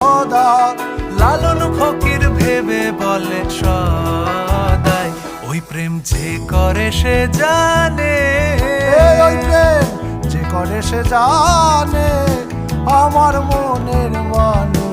খোদা। লালন ফকির ভেবে বলে সদাই, ওই প্রেম যে করে সে জানে। ওই প্রেম যে করে সে জানে আমার মনের মানে।